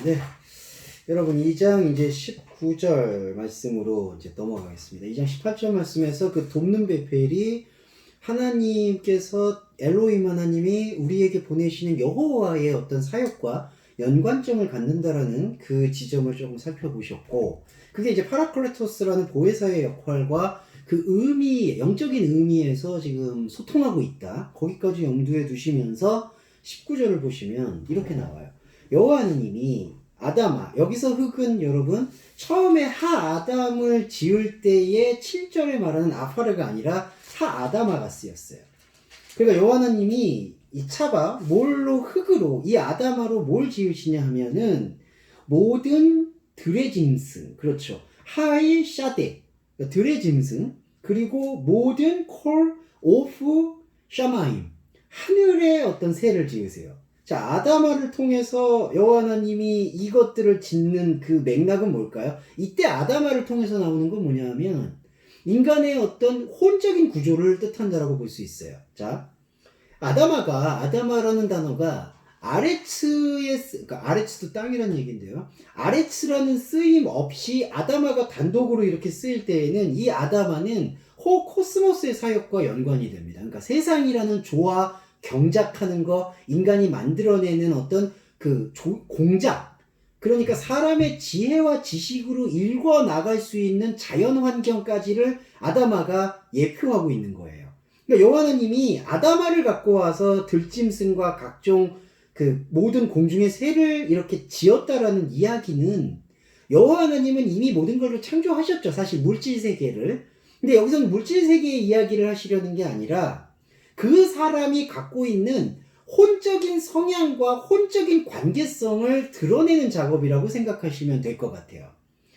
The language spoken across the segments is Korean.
네, 여러분 2장 이제 19절 말씀으로 이제 넘어가겠습니다. 2장 18절 말씀에서 그 돕는 베펠이 하나님께서 엘로힘 하나님이 우리에게 보내시는 여호와의 어떤 사역과 연관점을 갖는다라는 그 지점을 조금 살펴보셨고, 그게 이제 파라클레토스라는 보혜사의 역할과 그 의미, 영적인 의미에서 지금 소통하고 있다. 거기까지 염두에 두시면서 19절을 보시면 이렇게 나와요. 여호와 하나님이 아담아, 여기서 흙은 여러분 처음에 하아담을 지을 때의 7절에 말하는 아파르가 아니라 하아담아가 쓰였어요. 그러니까 여호와 하나님이 이 차바 뭘로, 흙으로, 이 아담아로 뭘 지으시냐 하면은 모든 들의 짐승, 그렇죠, 하이 샤데, 들의 짐승, 그리고 모든 콜 오프 샤마임, 하늘의 어떤 새를 지으세요. 자, 아담아를 통해서 여호와 하나님이 이것들을 짓는 그 맥락은 뭘까요? 이때 아담아를 통해서 나오는 건 뭐냐면 인간의 어떤 혼적인 구조를 뜻한다라고 볼 수 있어요. 자, 아담아라는 단어가 그러니까 아레츠도 땅이라는 얘기인데요. 아레츠라는 쓰임 없이 아담아가 단독으로 이렇게 쓰일 때에는 이 아담아는 코스모스의 사역과 연관이 됩니다. 그러니까 세상이라는 조화, 경작하는 거, 인간이 만들어내는 어떤 그 공작, 그러니까 사람의 지혜와 지식으로 일궈 나갈 수 있는 자연 환경까지를 아담아가 예표하고 있는 거예요. 그러니까 여호와 하나님이 아담아를 갖고 와서 들짐승과 각종 그 모든 공중의 새를 이렇게 지었다라는 이야기는, 여호와 하나님은 이미 모든 것을 창조하셨죠. 사실 물질 세계를. 근데 여기서는 물질 세계의 이야기를 하시려는 게 아니라 그 사람이 갖고 있는 혼적인 성향과 혼적인 관계성을 드러내는 작업이라고 생각하시면 될 것 같아요.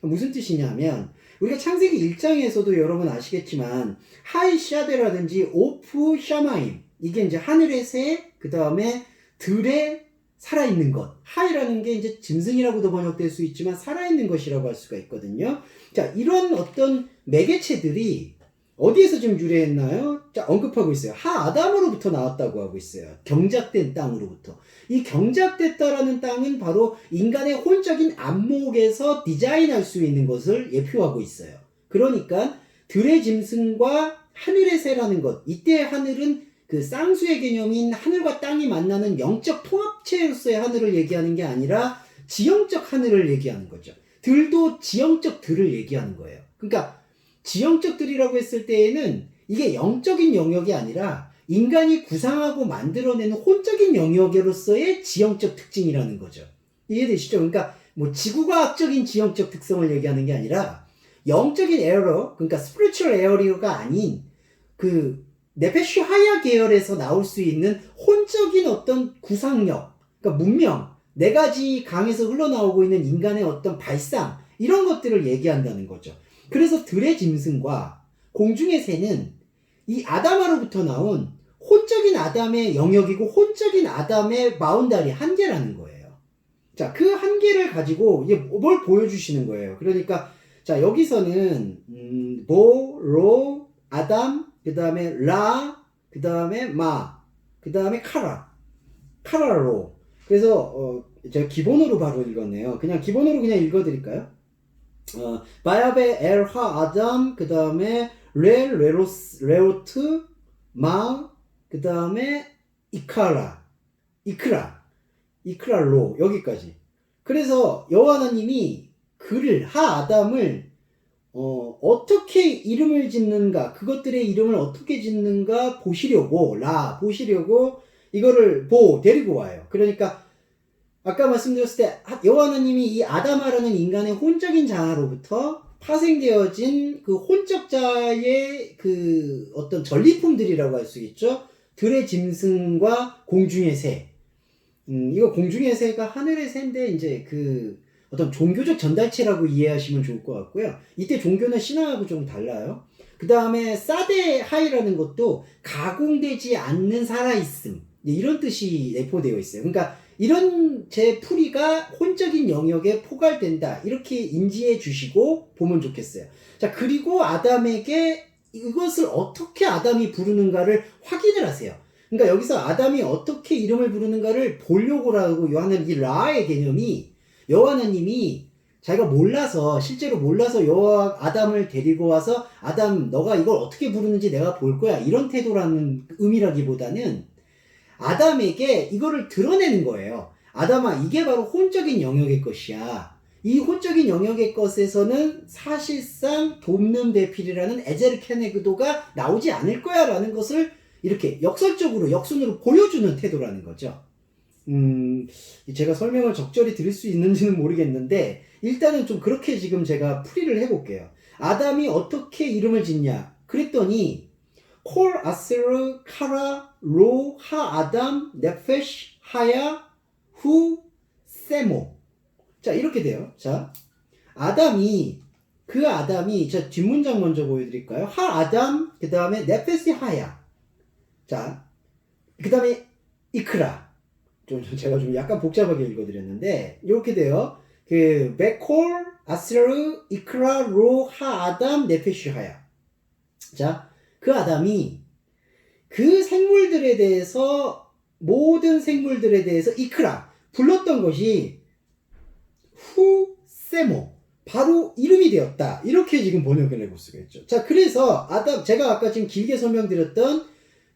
무슨 뜻이냐면, 우리가 창세기 1장에서도 여러분 아시겠지만 하이샤데라든지 오프 샤마임, 이게 이제 하늘의 새, 그 다음에 들에 살아있는 것, 하이라는 게 이제 짐승이라고도 번역될 수 있지만 살아있는 것이라고 할 수가 있거든요. 자, 이런 어떤 매개체들이 어디에서 지금 유래했나요? 자, 언급하고 있어요. 하아담으로부터 나왔다고 하고 있어요. 경작된 땅으로부터. 이 경작됐다라는 땅은 바로 인간의 혼적인 안목에서 디자인할 수 있는 것을 예표하고 있어요. 그러니까 들의 짐승과 하늘의 새라는 것, 이때 하늘은 그 쌍수의 개념인 하늘과 땅이 만나는 영적 통합체로서의 하늘을 얘기하는 게 아니라 지형적 하늘을 얘기하는 거죠. 들도 지형적 들을 얘기하는 거예요. 그러니까 지형적 들이라고 했을 때에는 이게 영적인 영역이 아니라 인간이 구상하고 만들어내는 혼적인 영역으로서의 지형적 특징이라는 거죠. 이해되시죠? 그러니까 뭐 지구과학적인 지형적 특성을 얘기하는 게 아니라 영적인 에어러, 그러니까 스피리추얼 에어리어가 아닌 그 네페슈 하야 계열에서 나올 수 있는 혼적인 어떤 구상력, 그러니까 문명, 네 가지 강에서 흘러나오고 있는 인간의 어떤 발상, 이런 것들을 얘기한다는 거죠. 그래서 들의 짐승과 공중의 새는 이 아담아로부터 나온 혼적인 아담의 영역이고 혼적인 아담의 바운다리, 한계라는 거예요. 자, 그 한계를 가지고 이제 뭘 보여주시는 거예요. 그러니까 자, 여기서는 로, 아담, 그 다음에 라, 그 다음에 마, 그 다음에 카라로. 그래서 제가 기본어로 바로 읽었네요. 그냥 기본어로 그냥 읽어드릴까요? 바야베 엘하 아담, 그 다음에 레오트 마, 그 다음에 이크라로, 여기까지. 그래서 여호와 하나님이 그를, 하아담을 어떻게 이름을 짓는가, 그것들의 이름을 어떻게 짓는가 보시려고 이거를 데리고 와요. 그러니까 아까 말씀드렸을 때 여호와 하나님이 이 아담아라는 인간의 혼적인 자아로부터 파생되어진 그 혼적자의 그 어떤 전리품들이라고 할 수 있죠. 들의 짐승과 공중의 새. 이거 공중의 새가 하늘의 새인데 이제 그 어떤 종교적 전달체라고 이해하시면 좋을 것 같고요. 이때 종교는 신앙하고 좀 달라요. 그 다음에 사데 하이라는 것도 가공되지 않는 살아있음, 이런 뜻이 내포되어 있어요. 그러니까 이런 제 풀이가 혼적인 영역에 포괄된다, 이렇게 인지해 주시고 보면 좋겠어요. 자, 그리고 아담에게 이것을 어떻게 아담이 부르는가를 확인을 하세요. 그러니까 여기서 아담이 어떻게 이름을 부르는가를 보려고 하고 하는 이 라의 개념이 여호와 하나님이 자기가 몰라서 실제로 몰라서 여호와 아담을 데리고 와서 아담 너가 이걸 어떻게 부르는지 내가 볼 거야 이런 태도라는 의미라기보다는 아담에게 이거를 드러내는 거예요. 아담아 이게 바로 혼적인 영역의 것이야. 이 혼적인 영역의 것에서는 사실상 돕는 배필이라는 에제르 케네그도가 나오지 않을 거야 라는 것을 이렇게 역설적으로 역순으로 보여주는 태도라는 거죠. 제가 설명을 적절히 드릴 수 있는지는 모르겠는데 일단은 좀 그렇게 지금 제가 풀이를 해볼게요. 아담이 어떻게 이름을 짓냐 그랬더니 콜 아스르 카라 로 하 아담 네페시 하야 후 세모. 자 이렇게 돼요. 자 아담이 자 뒷문장 먼저 보여드릴까요? 하 아담 그 다음에 네페시 하야. 자 그 다음에 이크라. 제가 좀 약간 복잡하게 읽어드렸는데 이렇게 돼요. 그 베콜 아스르 이크라 로 하 아담 네페시 하야. 자 그 아담이 그 생물들에 대해서 모든 생물들에 대해서 이크라 불렀던 것이 후 세모 바로 이름이 되었다. 이렇게 지금 번역을 해볼 수가 있죠. 자 그래서 아담 제가 아까 지금 길게 설명드렸던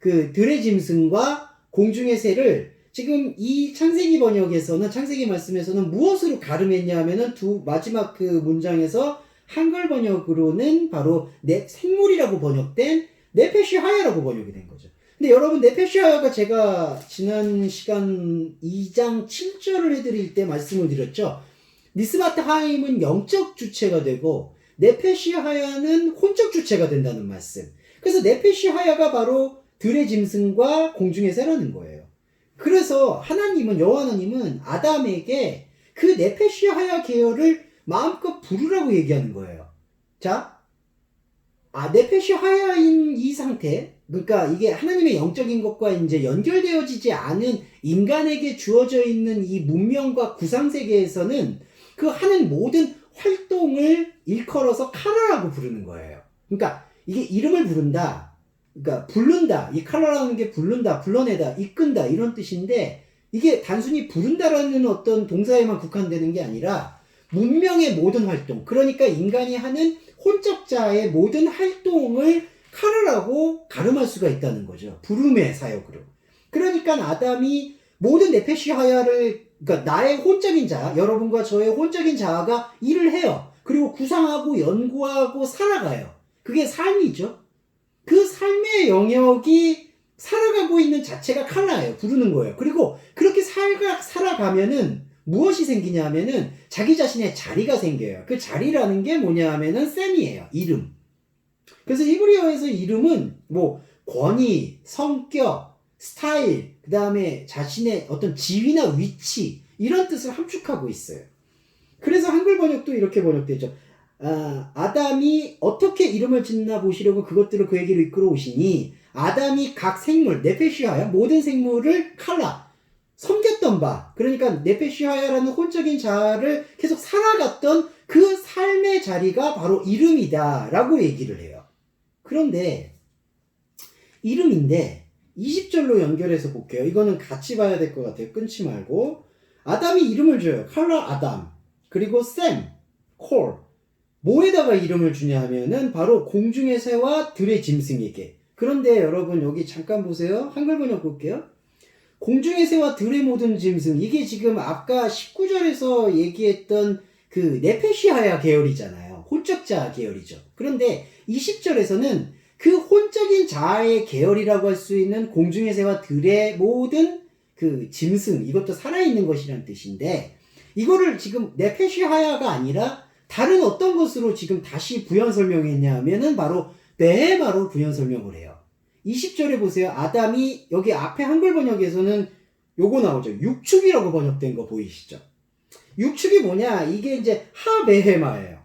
그 들의 짐승과 공중의 새를 지금 이 창세기 번역에서는 창세기 말씀에서는 무엇으로 가름했냐 하면은 마지막 그 문장에서 한글 번역으로는 바로 생물이라고 번역된 네페시 하야라고 번역이 된 거죠. 근데 여러분 네페시 하야가 제가 지난 시간 2장 7절을 해드릴 때 말씀을 드렸죠. 니스바트 하임은 영적 주체가 되고 네페시 하야는 혼적 주체가 된다는 말씀. 그래서 네페시 하야가 바로 들의 짐승과 공중의 새라는 거예요. 그래서 하나님은 여호와 하나님은 아담에게 그 네페시 하야 계열을 마음껏 부르라고 얘기하는 거예요. 자, 네페시 하야인 이 상태, 그러니까 이게 하나님의 영적인 것과 이제 연결되어지지 않은 인간에게 주어져 있는 이 문명과 구상세계에서는 그 하는 모든 활동을 일컬어서 카라라고 부르는 거예요. 그러니까 이게 이름을 부른다, 그러니까 부른다, 이 카라라는 게 부른다, 불러내다, 이끈다 이런 뜻인데 이게 단순히 부른다라는 어떤 동사에만 국한되는 게 아니라 문명의 모든 활동, 그러니까 인간이 하는 혼적자의 모든 활동을 카라라고 가름할 수가 있다는 거죠. 부름의 사역으로. 그러니까 아담이 모든 네페시 하야를, 그러니까 나의 혼적인 자, 여러분과 저의 혼적인 자아가 일을 해요. 그리고 구상하고 연구하고 살아가요. 그게 삶이죠. 그 삶의 영역이 살아가고 있는 자체가 카라예요. 부르는 거예요. 그리고 그렇게 살아가면은 무엇이 생기냐 하면은 자기 자신의 자리가 생겨요. 그 자리라는 게 뭐냐 하면은 셈이에요. 이름. 그래서 히브리어에서 이름은 뭐 권위, 성격, 스타일, 그 다음에 자신의 어떤 지위나 위치 이런 뜻을 함축하고 있어요. 그래서 한글 번역도 이렇게 번역되죠. 아담이 어떻게 이름을 짓나 보시려고 그것들을 그에게로 이끌어 오시니 아담이 각 생물, 네페시하야 모든 생물을 칼라 섬겼던 바, 그러니까 네페시하야라는 혼적인 자를 계속 살아갔던 그 삶의 자리가 바로 이름이다 라고 얘기를 해요. 그런데 이름인데 20절로 연결해서 볼게요. 이거는 같이 봐야 될 것 같아요. 끊지 말고. 아담이 이름을 줘요. 칼라 아담, 그리고 샘, 콜. 뭐에다가 이름을 주냐 하면은 바로 공중의 새와 들의 짐승에게. 그런데 여러분 여기 잠깐 보세요. 한글 번역 볼게요. 공중의 새와 들의 모든 짐승, 이게 지금 아까 19절에서 얘기했던 그 네페시하야 계열이잖아요. 혼적자 계열이죠. 그런데 20절에서는 그 혼적인 자아의 계열이라고 할 수 있는 공중의 새와 들의 모든 그 짐승, 이것도 살아있는 것이라는 뜻인데 이거를 지금 네페시하야가 아니라 다른 어떤 것으로 지금 다시 부연 설명했냐 하면은 바로 베헤마로 부연 설명을 해요. 20절에 보세요. 아담이 여기 앞에 한글 번역에서는 요거 나오죠. 육축이라고 번역된 거 보이시죠? 육축이 뭐냐? 이게 이제 하베헤마예요.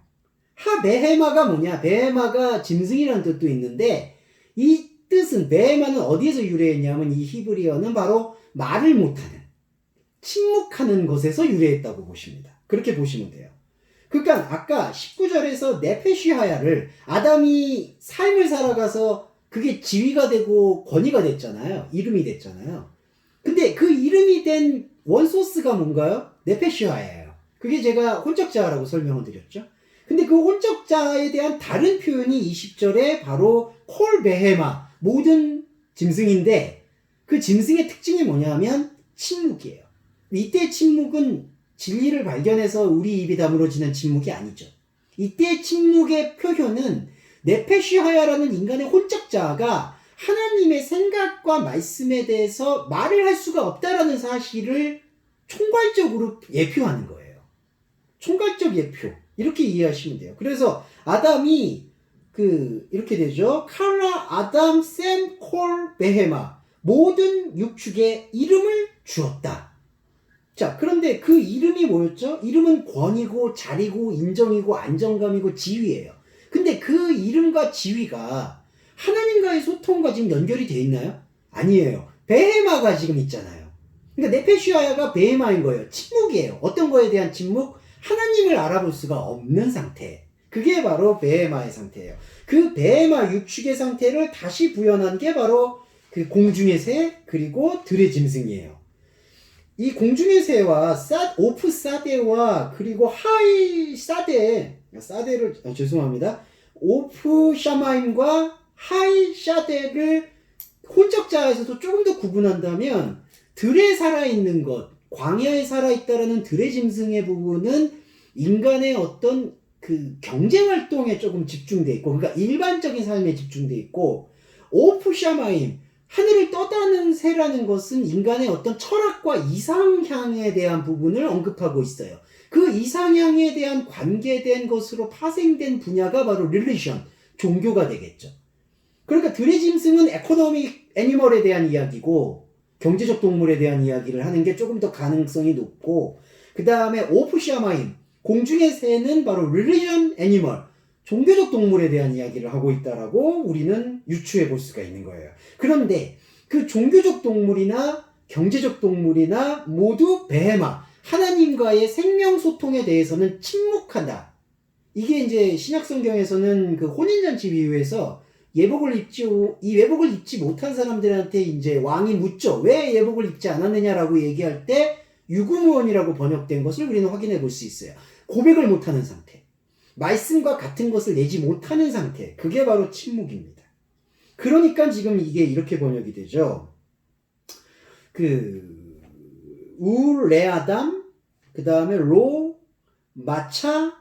하베헤마가 뭐냐? 베헤마가 짐승이라는 뜻도 있는데 이 뜻은 베헤마는 어디에서 유래했냐면 이 히브리어는 바로 말을 못하는, 침묵하는 것에서 유래했다고 보십니다. 그렇게 보시면 돼요. 그러니까 아까 19절에서 네페시하야를 아담이 삶을 살아가서 그게 지위가 되고 권위가 됐잖아요. 이름이 됐잖아요. 근데 그 이름이 된 원소스가 뭔가요? 네페시하야예요. 그게 제가 혼적자라고 설명을 드렸죠. 근데 그 혼적자에 대한 다른 표현이 20절에 바로 콜 베헤마, 모든 짐승인데 그 짐승의 특징이 뭐냐면 침묵이에요. 이때 침묵은 진리를 발견해서 우리 입이 다물어지는 침묵이 아니죠. 이때 침묵의 표현은 네페시하야라는 인간의 혼적자가 하나님의 생각과 말씀에 대해서 말을 할 수가 없다라는 사실을 총괄적으로 예표하는 거예요. 총괄적 예표. 이렇게 이해하시면 돼요. 그래서 아담이 이렇게 되죠. 칼라 아담 셈 콜 베헤마, 모든 육축에 이름을 주었다. 자, 그런데 그 이름이 뭐였죠? 이름은 권위고 자리고 인정이고 안정감이고 지위예요. 근데 그 이름과 지위가 하나님과의 소통과 지금 연결이 돼 있나요? 아니에요. 베헤마가 지금 있잖아요. 그러니까 네페시아야가 베헤마인 거예요. 침묵이에요. 어떤 거에 대한 침묵? 하나님을 알아볼 수가 없는 상태. 그게 바로 베헤마의 상태예요. 그 베헤마 육축의 상태를 다시 구현한 게 바로 그 공중의 새 그리고 들의 짐승이에요. 이 공중의 새와 오프 사데와 그리고 하이 사데를 죄송합니다. 오프 샤마임과 하이 샤데를 혼적자에서도 조금 더 구분한다면 들에 살아있는 것, 광야에 살아있다라는 들의 짐승의 부분은 인간의 어떤 그 경제활동에 조금 집중돼 있고, 그러니까 일반적인 삶에 집중돼 있고, 오프 샤마임, 하늘을 떠다는 새라는 것은 인간의 어떤 철학과 이상향에 대한 부분을 언급하고 있어요. 그 이상향에 대한 관계된 것으로 파생된 분야가 바로 릴리션, 종교가 되겠죠. 그러니까 들의 짐승은 에코노믹 애니멀에 대한 이야기고 경제적 동물에 대한 이야기를 하는 게 조금 더 가능성이 높고, 그 다음에 오프샤마임, 공중의 새는 바로 릴리전 애니멀, 종교적 동물에 대한 이야기를 하고 있다라고 우리는 유추해 볼 수가 있는 거예요. 그런데 그 종교적 동물이나 경제적 동물이나 모두 베헤마, 하나님과의 생명 소통에 대해서는 침묵한다. 이게 이제 신약 성경에서는 그 혼인잔치 비유에서 이 예복을 입지 못한 사람들한테 이제 왕이 묻죠. 왜 예복을 입지 않았느냐라고 얘기할 때 유구무원이라고 번역된 것을 우리는 확인해 볼 수 있어요. 고백을 못하는 상태. 말씀과 같은 것을 내지 못하는 상태. 그게 바로 침묵입니다. 그러니까 지금 이게 이렇게 번역이 되죠. 레아담, 그 다음에 마차,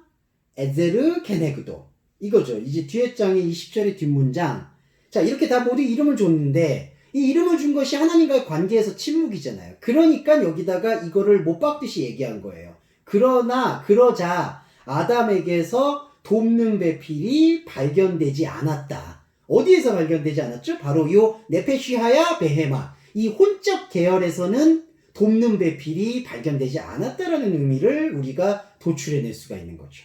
에제르, 게네그도. 이거죠. 이제 뒤에 장의 20절의 뒷문장. 자, 이렇게 다 모두 이름을 줬는데, 이 이름을 준 것이 하나님과의 관계에서 침묵이잖아요. 그러니까 여기다가 이거를 못 박듯이 얘기한 거예요. 그러자 아담에게서 돕는 배필이 발견되지 않았다. 어디에서 발견되지 않았죠? 바로 요 네페시하야 베헤마, 이 혼적 계열에서는 돕는 배필이 발견되지 않았다라는 의미를 우리가 도출해낼 수가 있는 거죠.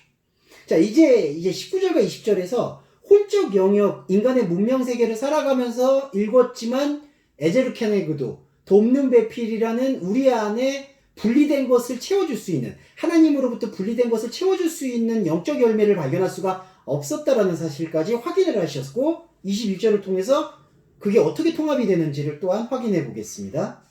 자, 이제 19절과 20절에서 혼적 영역, 인간의 문명 세계를 살아가면서 읽었지만 에제르케네그도, 돕는 배필이라는 우리 안에 분리된 것을 채워줄 수 있는, 하나님으로부터 분리된 것을 채워줄 수 있는 영적 열매를 발견할 수가 없었다라는 사실까지 확인을 하셨고, 21절을 통해서 그게 어떻게 통합이 되는지를 또한 확인해 보겠습니다.